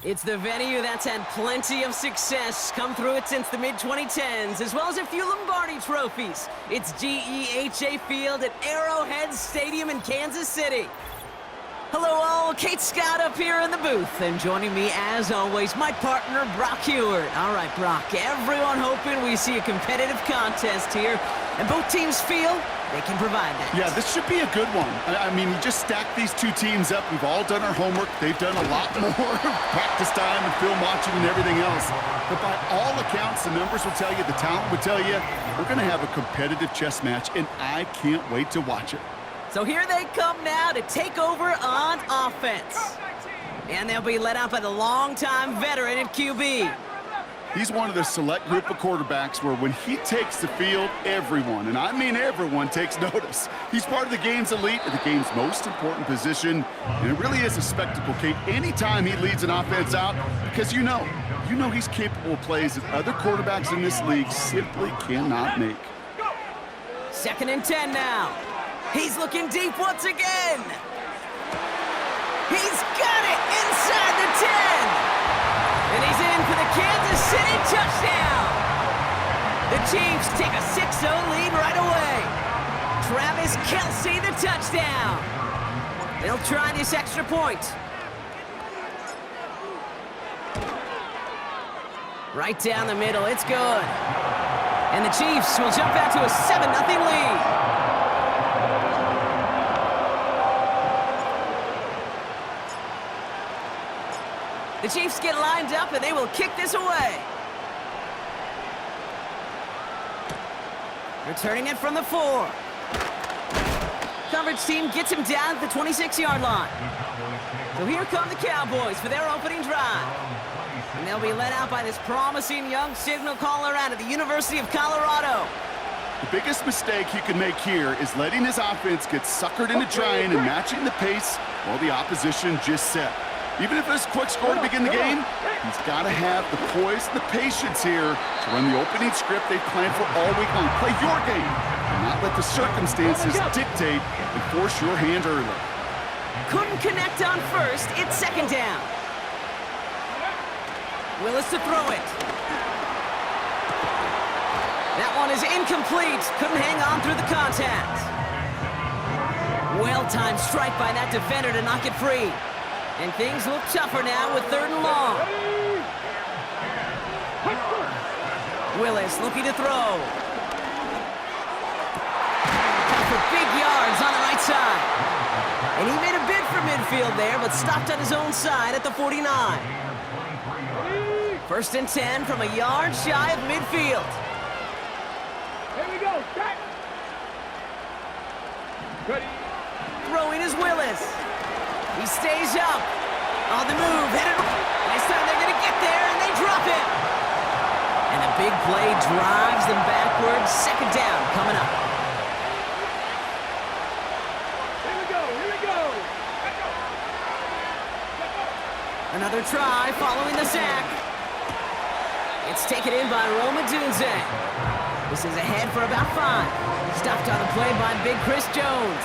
It's the venue that's had plenty of success come through it since the mid-2010s, as well as a few Lombardi trophies. It's GEHA Field at Arrowhead Stadium in Kansas City. Hello all, Kate Scott up here in the booth, and joining me as always, my partner Brock Heward. All right, Brock, everyone hoping we see a competitive contest here, and both teams feel they can provide that. Yeah, this should be a good one. I mean, you just stack these two teams up. We've all done our homework. They've done a lot more practice time and film watching and everything else. But by all accounts, the numbers will tell you, the talent will tell you, we're going to have a competitive chess match, and I can't wait to watch it. So here they come now to take over on offense. And they'll be led out by the longtime veteran at QB. He's one of the select group of quarterbacks where when he takes the field, everyone, and I mean everyone, takes notice. He's part of the game's elite and the game's most important position, and it really is a spectacle, Kate, anytime he leads an offense out, because you know he's capable of plays that other quarterbacks in this league simply cannot make. 2nd and 10 now. He's looking deep once again. He's got it inside the 10. And he's in for the Kansas City touchdown. The Chiefs take a 6-0 lead right away. Travis Kelce the touchdown. They'll try this extra point. Right down the middle, it's good. And the Chiefs will jump out to a 7-0 lead. The Chiefs get lined up, and they will kick this away. Returning it from the 4. Coverage team gets him down at the 26-yard line. So here come the Cowboys for their opening drive. And they'll be led out by this promising young signal caller out of the University of Colorado. The biggest mistake he could make here is letting his offense get suckered into trying and matching the pace while the opposition just set. Even if it's a quick score to begin the game, he's got to have the poise and the patience here to run the opening script they've planned for all week long. Play your game and not let the circumstances dictate and force your hand early. Couldn't connect on first. It's 2nd down. Willis to throw it. That one is incomplete. Couldn't hang on through the contact. Well-timed strike by that defender to knock it free. And things look tougher now with 3rd and long. Willis looking to throw. Got for big yards on the right side. And he made a bid for midfield there, but stopped on his own side at the 49. 1st and 10 from a yard shy of midfield. Here we go. Ready. Throwing is Willis. He stays up. On the move, headed. This time they're going to get there, and they drop him. And a big play drives them backwards. 2nd down coming up. Here we go. Another try following the sack. It's taken in by Roma Dunze. This is ahead for about 5. Stopped on the play by Big Chris Jones.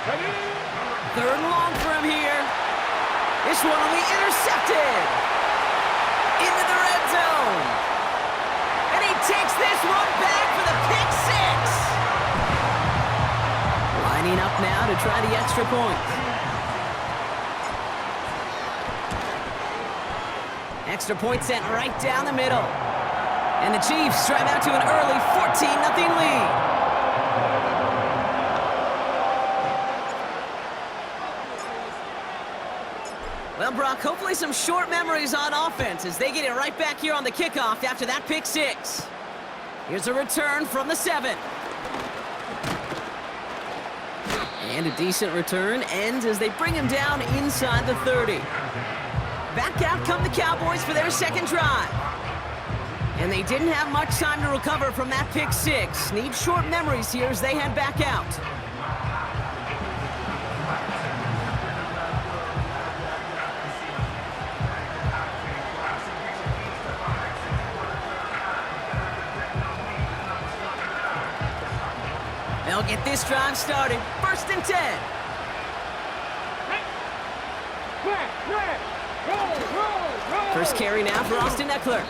3rd and long for him here. This one will be intercepted. Into the red zone. And he takes this one back for the pick 6. Lining up now to try the extra point. Extra point sent right down the middle. And the Chiefs drive out to an early 14-0 lead. Well, Brock, hopefully some short memories on offense as they get it right back here on the kickoff after that pick 6. Here's a return from the 7. And a decent return ends as they bring him down inside the 30. Back out come the Cowboys for their 2nd drive. And they didn't have much time to recover from that pick 6. Need short memories here as they head back out. They'll get this drive started. 1st and 10. First carry now for Austin Eckler.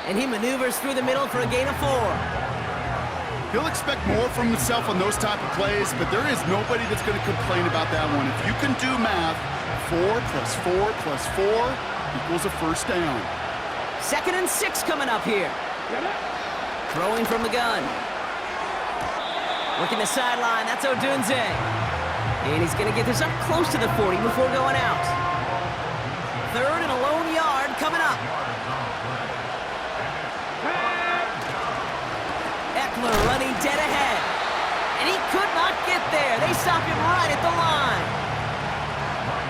And he maneuvers through the middle for a gain of 4. He'll expect more from himself on those type of plays, but there is nobody that's going to complain about that one. If you can do math, 4 plus 4 plus 4 equals a first down. 2nd and 6 coming up here. Throwing from the gun. Working the sideline, that's Odunze. And he's going to get this up close to the 40 before going out. 3rd and a lone yard coming up. Eckler running dead ahead. And he could not get there. They stop him right at the line.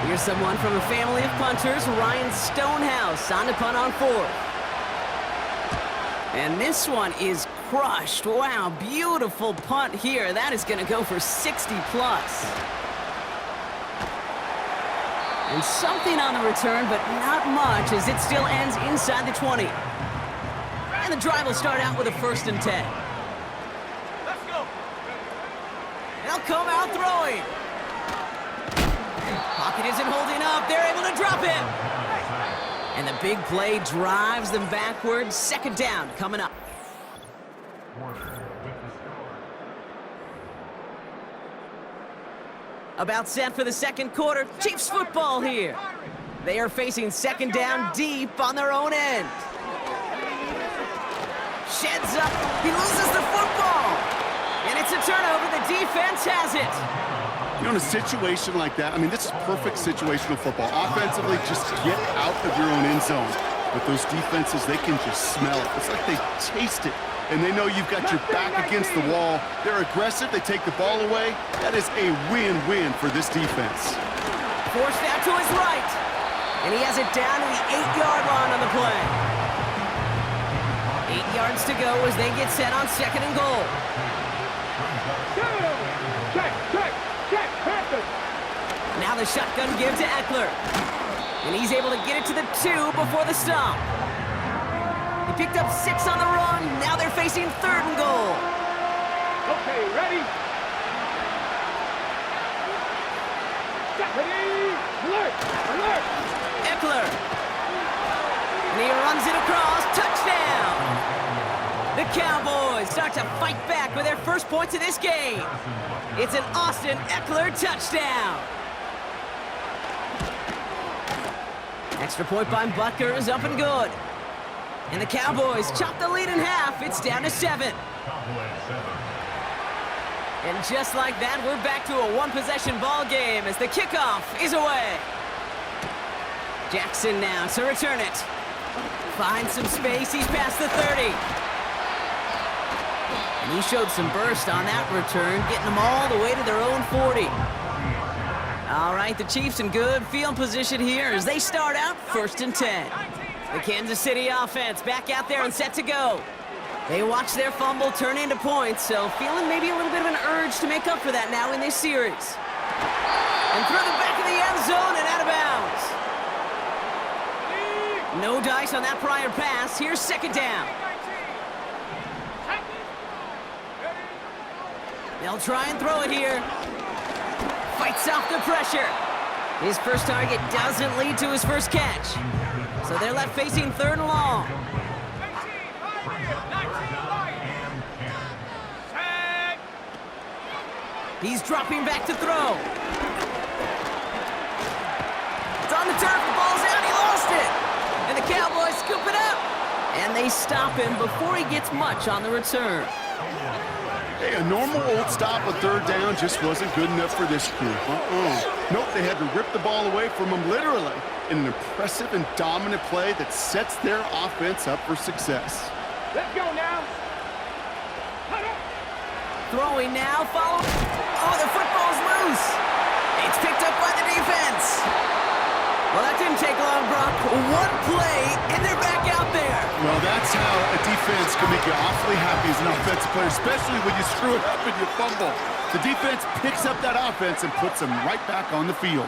Here's someone from a family of punters, Ryan Stonehouse, on to punt on 4th. And this one is crushed. Wow, beautiful punt here. That is going to go for 60 plus. And something on the return, but not much, as it still ends inside the 20. And the drive will start out with a 1st and 10. Let's go. They'll come out throwing. Pocket isn't holding up. They're able to drop it. And the big play drives them backwards. 2nd down coming up. About set for the 2nd quarter. Chiefs football here. They are facing 2nd down deep on their own end. Sheds up. He loses the football. And it's a turnover. The defense has it. You know, in a situation like that, I mean, this is perfect situational football. Offensively, just get out of your own end zone. But those defenses, they can just smell it. It's like they taste it. And they know you've got your back against the wall. They're aggressive. They take the ball away. That is a win-win for this defense. Forced out to his right. And he has it down to the 8-yard line on the play. 8 yards to go as they get set on 2nd and goal. Check, check, check, Panthers. Now the shotgun give to Eckler. And he's able to get it to the 2 before the stop. He picked up 6 on the run. Now they're facing 3rd and goal. Okay, ready? Ready? Alert! Alert! Eckler. And he runs it across. Touchdown! The Cowboys start to fight back with their first points of this game. It's an Austin Eckler touchdown. Extra point by Butker is up and good. And the Cowboys chop the lead in half. It's down to 7. And just like that, we're back to a one-possession ball game as the kickoff is away. Jackson now to return it. Finds some space. He's past the 30. And he showed some burst on that return, getting them all the way to their own 40. All right, the Chiefs in good field position here as they start out 1st and 10. The Kansas City offense back out there and set to go. They watch their fumble turn into points, so feeling maybe a little bit of an urge to make up for that now in this series. And through the back of the end zone and out of bounds. No dice on that prior pass. Here's 2nd down. They'll try and throw it here. Fights off the pressure. His first target doesn't lead to his first catch. So they're left facing 3rd and long. He's dropping back to throw. It's on the turf. The ball's out. He lost it. And the Cowboys scoop it up. And they stop him before he gets much on the return. Hey, a normal old stop with 3rd down just wasn't good enough for this crew. Nope, they had to rip the ball away from him literally in an impressive and dominant play that sets their offense up for success. Let's go now. Throwing now, follow. Oh, the football's loose. It's picked up by the defense. Well, that didn't take long, Brock. One play, and they're back out there. Well, that's how a defense can make you awfully happy as an offensive player, especially when you screw it up and you fumble. The defense picks up that offense and puts them right back on the field.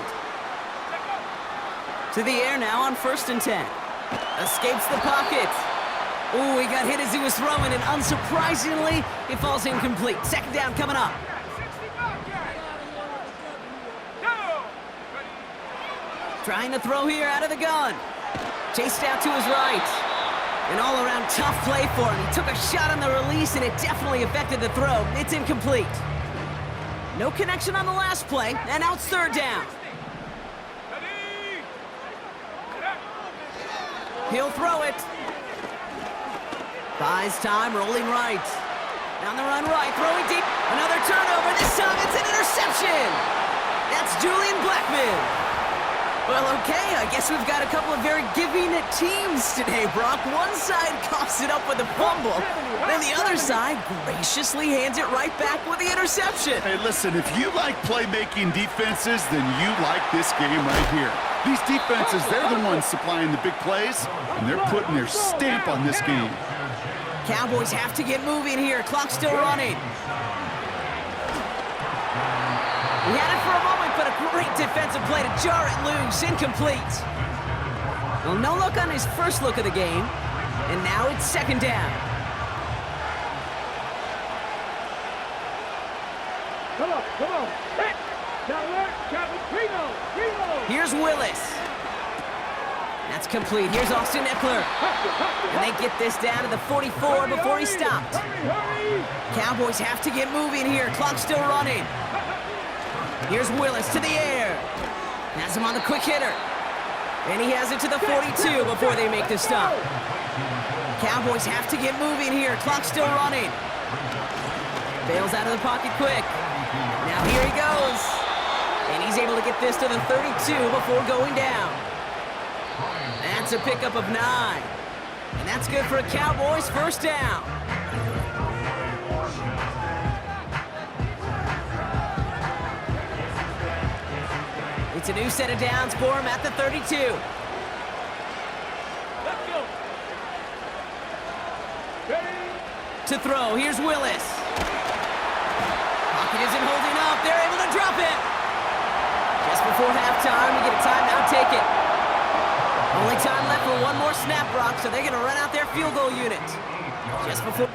To the air now on 1st and 10. Escapes the pocket. Ooh, he got hit as he was throwing, and unsurprisingly, it falls incomplete. 2nd down coming up. Trying to throw here out of the gun. Chased out to his right. An all-around tough play for him. He took a shot on the release, and it definitely affected the throw. It's incomplete. No connection on the last play, and now it's third down. He'll throw it. Buys time, rolling right. Down the run right, throwing deep. Another turnover. This time it's an interception. That's Julian Blackman. Well, okay, I guess we've got a couple of very giving teams today, Brock. One side coughs it up with a fumble, then the other side graciously hands it right back with the interception. Hey, listen, if you like playmaking defenses, then you like this game right here. These defenses, they're the ones supplying the big plays, and they're putting their stamp on this game. Cowboys have to get moving here. Clock still running. He had it for a moment, but a great defensive play to jar it loose. Incomplete. Well, no luck on his first look of the game, and now it's second down. Come on, come on. Hit. Now alert, Primo. Here's Willis. That's complete. Here's Austin Eckler. And they get this down to the 44 before he stopped. Hurry. Cowboys have to get moving here. Clock still running. Here's Willis to the air. Has him on the quick hitter. And he has it to the 42 before they make the stop. Cowboys have to get moving here. Clock still running. Bails out of the pocket quick. Now here he goes. And he's able to get this to the 32 before going down. That's a pickup of 9. And that's good for a Cowboys first down. It's a new set of downs for him at the 32. Let's go. Ready. To throw, here's Willis. Pocket isn't holding up. They're able to drop it. Just before halftime, we get a timeout, take it. Only time left for one more snap, Brock, so they're going to run out their field goal unit. Just before...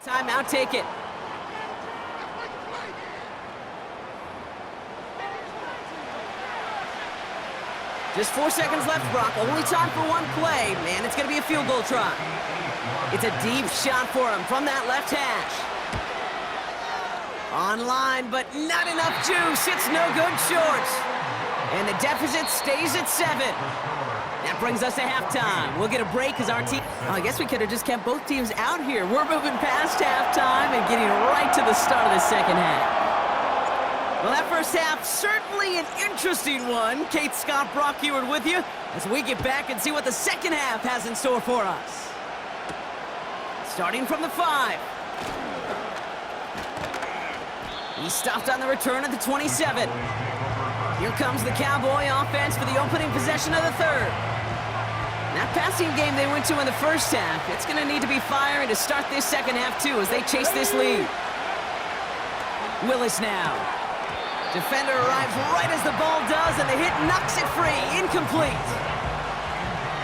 Timeout, take it. Just 4 seconds left, Brock. Only time for one play. Man, it's going to be a field goal try. It's a deep shot for him from that left hash. On-line, but not enough juice. It's no good short. And the deficit stays at 7. That brings us to halftime. We'll get a break as our team... Oh, I guess we could have just kept both teams out here. We're moving past halftime and getting right to the start of the second half. Well, that first half, certainly an interesting one. Kate, Scott, Brock Heward with you as we get back and see what the second half has in store for us. Starting from the 5. He stopped on the return at the 27. Here comes the Cowboy offense for the opening possession of the third. That passing game they went to in the first half, it's going to need to be firing to start this second half, too, as they chase this lead. Willis now. Defender arrives right as the ball does, and the hit knocks it free. Incomplete.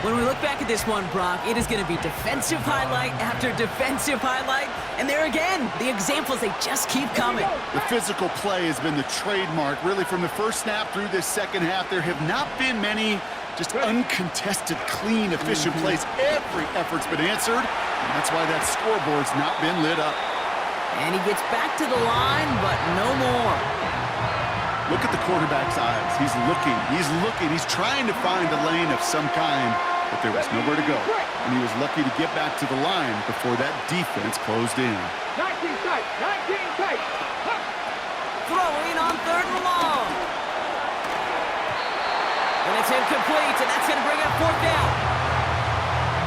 When we look back at this one, Brock, it is going to be defensive highlight after defensive highlight. And there again, the examples, they just keep coming. The physical play has been the trademark, really, from the first snap through this second half. There have not been many just uncontested, clean, efficient plays. Every effort's been answered, and that's why that scoreboard's not been lit up. And he gets back to the line, but no more. Look at the quarterback's eyes. He's looking. He's trying to find a lane of some kind, but there was nowhere to go. And he was lucky to get back to the line before that defense closed in. 19 tight, 19 tight. Throwing on third and long. And it's incomplete, and that's going to bring up fourth down.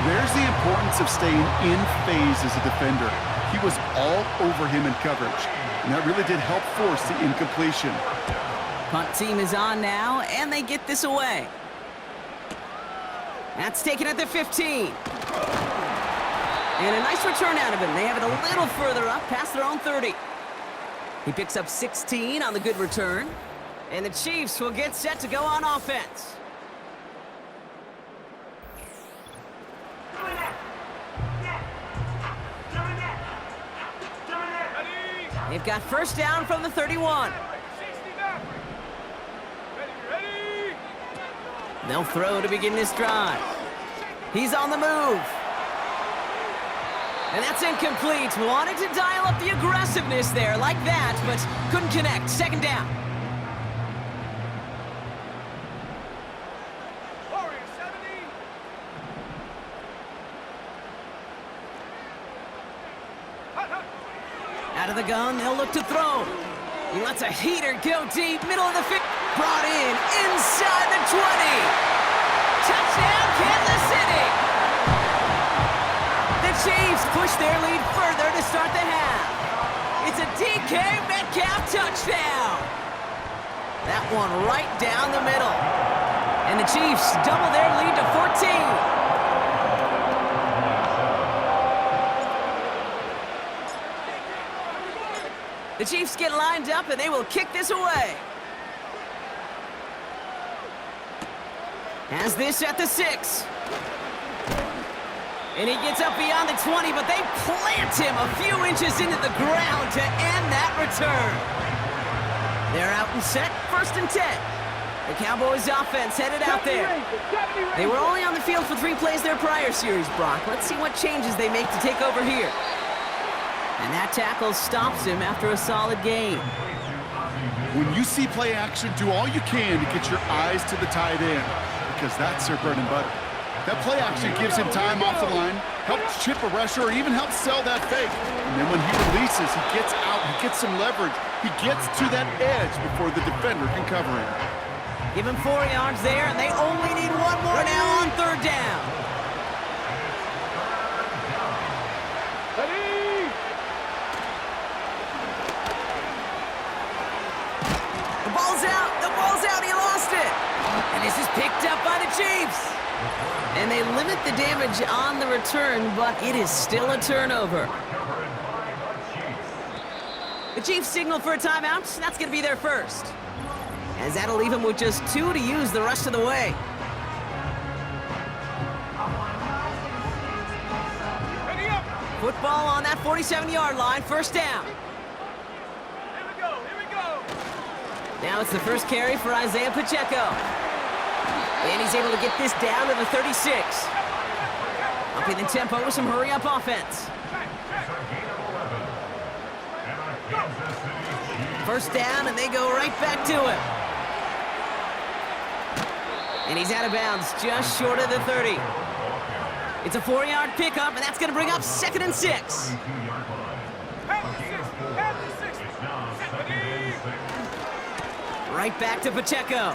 There's the importance of staying in phase as a defender. He was all over him in coverage, and that really did help force the incompletion. Punt team is on now, and they get this away. That's taken at the 15. And a nice return out of him. They have it a little further up, past their own 30. He picks up 16 on the good return. And the Chiefs will get set to go on offense. They've got first down from the 31. They'll throw to begin this drive. He's on the move. And that's incomplete. Wanted to dial up the aggressiveness there like that, but couldn't connect. Second down. Out of the gun, they'll look to throw. He lets a heater go deep, middle of the field. Brought in, inside the 20. Touchdown, Kansas City. The Chiefs push their lead further to start the half. It's a DK Metcalf touchdown. That one right down the middle. And the Chiefs double their lead to 14. The Chiefs get lined up, and they will kick this away. Has this at the 6. And he gets up beyond the 20, but they plant him a few inches into the ground to end that return. They're out and set, 1st and 10. The Cowboys offense headed out there. They were only on the field for 3 plays their prior series, Brock. Let's see what changes they make to take over here. And that tackle stops him after a solid gain. When you see play action, do all you can to get your eyes to the tight end, because that's their bread and butter. That play action gives him time off the line, helps chip a rusher, or even helps sell that fake. And then when he releases, he gets out, he gets some leverage. He gets to that edge before the defender can cover him. Give him 4 yards there, and they only need 1 more now on 3rd down. The ball's out, he lost it. And this is picked up by the Chiefs. And they limit the damage on the return, but it is still a turnover. The Chiefs signal for a timeout. That's going to be their first. As that'll leave them with just 2 to use the rest of the way. Football on that 47-yard line, 1st down. Now it's the first carry for Isaiah Pacheco. And he's able to get this down to the 36. Upping the tempo with some hurry-up offense. 1st down, and they go right back to him. And he's out of bounds, just short of the 30. It's a 4-yard pickup, and that's going to bring up 2nd and 6. Right back to Pacheco.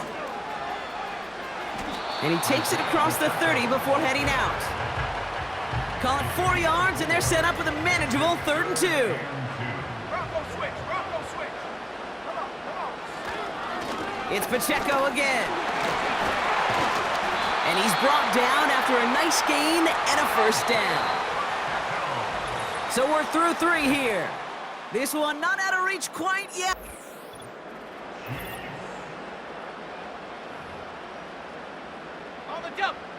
And he takes it across the 30 before heading out. Call it 4 yards, and they're set up with a manageable 3rd and 2. It's Pacheco again. And he's brought down after a nice gain and a 1st down. So we're through 3 here. This one not out of reach quite yet.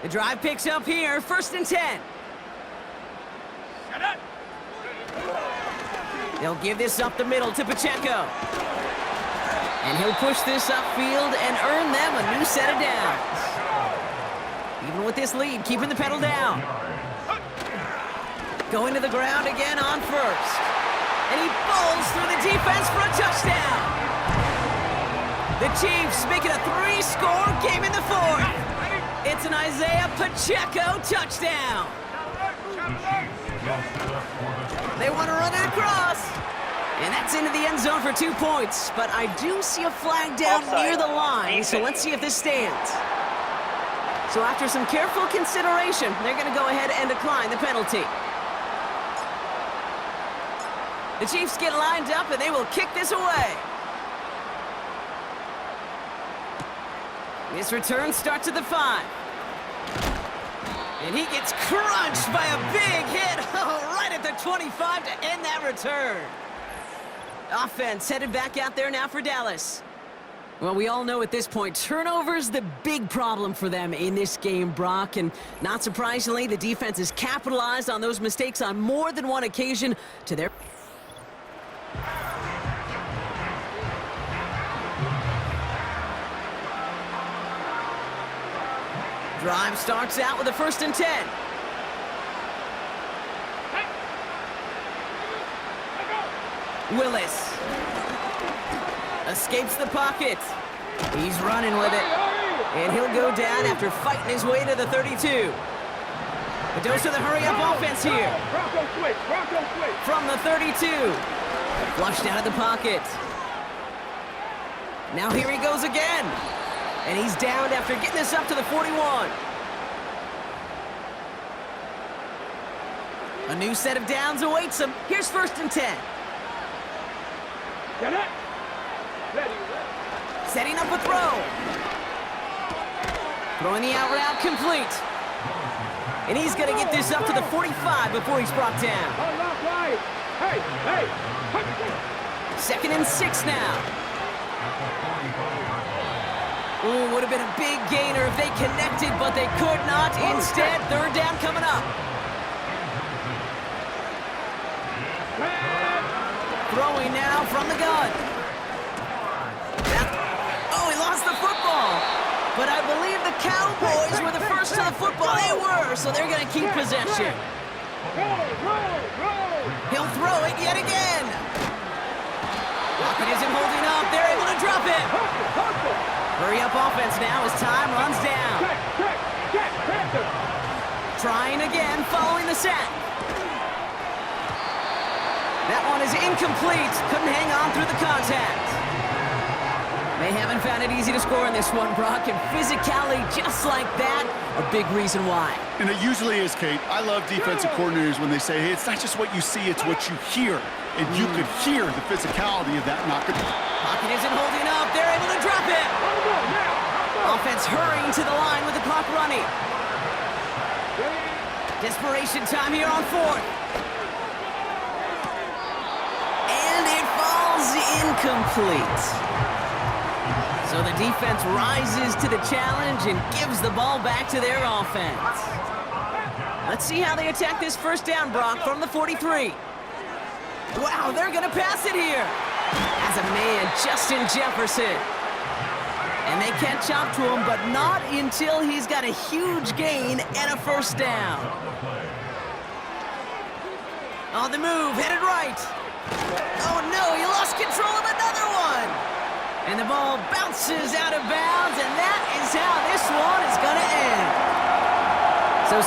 The drive picks up here, 1st and 10. They'll give this up the middle to Pacheco. And he'll push this upfield and earn them a new set of downs. Even with this lead, keeping the pedal down. Going to the ground again on 1st. And he bowls through the defense for a touchdown. The Chiefs making a 3-score game in the 4th. It's an Isaiah Pacheco touchdown. They want to run it across. And that's into the end zone for 2 points. But I do see a flag down near the line, so let's see if this stands. So after some careful consideration, they're going to go ahead and decline the penalty. The Chiefs get lined up, and they will kick this away. This return starts at the 5. And he gets crunched by a big hit right at the 25 to end that return. Offense headed back out there now for Dallas. Well, we all know at this point, turnover's the big problem for them in this game, Brock. And not surprisingly, the defense has capitalized on those mistakes on more than one occasion to their... Drive starts out with a 1st and 10. Willis escapes the pocket. He's running with it. And he'll go down after fighting his way to the 32. But goes to the hurry-up offense here. From the 32. Flushed out of the pocket. Now here he goes again. And he's downed after getting this up to the 41. A new set of downs awaits him. Here's 1st and 10. Setting up a throw. Throwing the out route complete. And he's going to get this up to the 45 before he's brought down. 2nd and 6 now. Ooh, would have been a big gainer if they connected, but they could not. Instead, 3rd down coming up. Throwing now from the gun. Oh, he lost the football. But I believe the Cowboys were the first to the football. They were, so they're going to keep possession. He'll throw it yet again. Lockett isn't holding up. They're able to drop it. Hurry up offense now as time runs down. Trying again following the sack. That one is incomplete. Couldn't hang on through the contact. They haven't found it easy to score in this one, Brock, and physicality just like that, a big reason why. And it usually is, Kate. I love defensive coordinators when they say, hey, it's not just what you see, it's what you hear. And you could hear the physicality of that knock. Pocket isn't holding up. They're able to drop it. Offense hurrying to the line with the clock running. Desperation time here on 4th. And it falls incomplete. So the defense rises to the challenge and gives the ball back to their offense. Let's see how they attack this 1st down, Brock, from the 43. Wow, they're going to pass it here. As a man, Justin Jefferson. And they catch up to him, but not until he's got a huge gain and a 1st down. On the move, headed right. Oh no, he lost control of another one. And the ball bounces out of bounds, and that is how this one is going to end. So